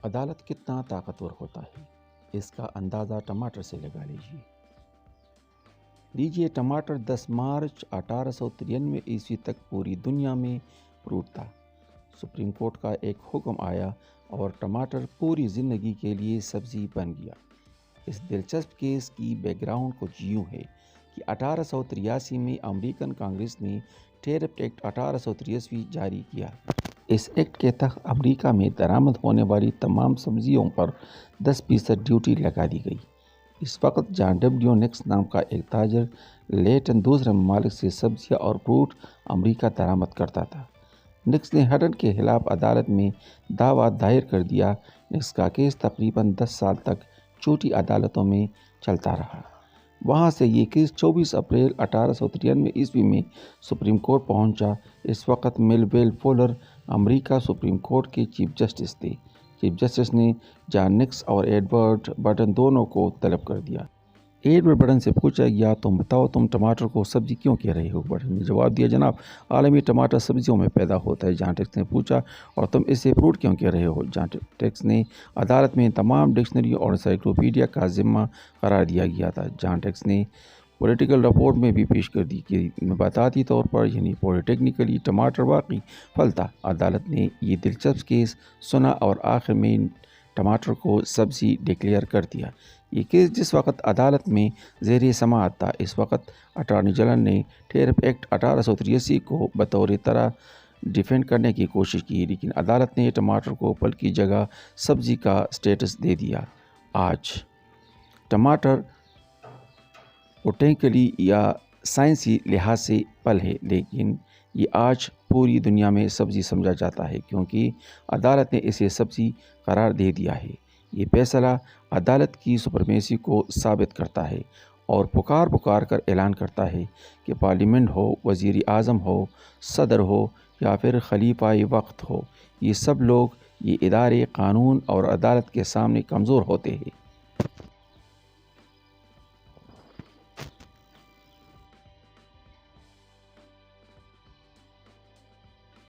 عدالت کتنا طاقتور ہوتا ہے، اس کا اندازہ ٹماٹر سے لگا لیجیے۔ ٹماٹر 10 مارچ 1893 عیسوی تک پوری دنیا میں اپرووڈ تھا۔ سپریم کورٹ کا ایک حکم آیا اور ٹماٹر پوری زندگی کے لیے سبزی بن گیا۔ اس دلچسپ کیس کی بیک گراؤنڈ کچھ یوں ہے کہ 1883 میں امریکن کانگریس نے ٹیرف ایکٹ 1883 جاری کیا۔ اس ایکٹ کے تحت امریکہ میں درآمد ہونے والی تمام سبزیوں پر 10% ڈیوٹی لگا دی گئی۔ اس وقت جان ڈبلیو نیکس نام کا ایک تاجر لیٹن دوسرے ممالک سے سبزیاں اور فروٹ امریکہ درآمد کرتا تھا۔ نیکس نے ہڈن کے خلاف عدالت میں دعویٰ دائر کر دیا۔ نیکس کا کیس تقریباً 10 سال تک چھوٹی عدالتوں میں چلتا رہا۔ وہاں سے یہ کیس 24 اپریل 1893 عیسوی میں سپریم کورٹ پہنچا۔ اس وقت میلویل فولر امریکہ سپریم کورٹ کے چیف جسٹس تھے۔ چیف جسٹس نے جان نیکس اور ایڈورڈ برٹن دونوں کو طلب کر دیا۔ ایڈورڈ برٹن سے پوچھا گیا، تم بتاؤ، تم ٹماٹر کو سبزی کیوں کہہ رہے ہو؟ برٹن نے جواب دیا، جناب، عالمی ٹماٹر سبزیوں میں پیدا ہوتا ہے۔ جان نیکس نے پوچھا، اور تم اسے فروٹ کیوں کہہ رہے ہو؟ جان نیکس نے عدالت میں تمام ڈکشنری اور انسائکلوپیڈیا کا ذمہ قرار دیا گیا تھا۔ جان نیکس نے پولیٹیکل رپورٹ میں بھی پیش کر دی کہ نباتاتی طور پر یعنی پولیٹیکنیکلی ٹماٹر واقعی پھل تھا۔ عدالت نے یہ دلچسپ کیس سنا اور آخر میں ٹماٹر کو سبزی ڈکلیئر کر دیا۔ یہ کیس جس وقت عدالت میں زیر سماعت تھا، اس وقت اٹارنی جنرل نے ٹیرف ایکٹ 1883 کو بطور طرح ڈیفینڈ کرنے کی کوشش کی، لیکن عدالت نے ٹماٹر کو پھل کی جگہ سبزی کا سٹیٹس دے دیا۔ آج ٹماٹر بوٹینیکلی یا سائنسی لحاظ سے پھل ہے، لیکن یہ آج پوری دنیا میں سبزی سمجھا جاتا ہے کیونکہ عدالت نے اسے سبزی قرار دے دیا ہے۔ یہ فیصلہ عدالت کی سپریمیسی کو ثابت کرتا ہے اور پکار کر اعلان کرتا ہے کہ پارلیمنٹ ہو، وزیر اعظم ہو، صدر ہو یا پھر خلیفہ وقت ہو، یہ سب لوگ، یہ ادارے قانون اور عدالت کے سامنے کمزور ہوتے ہیں۔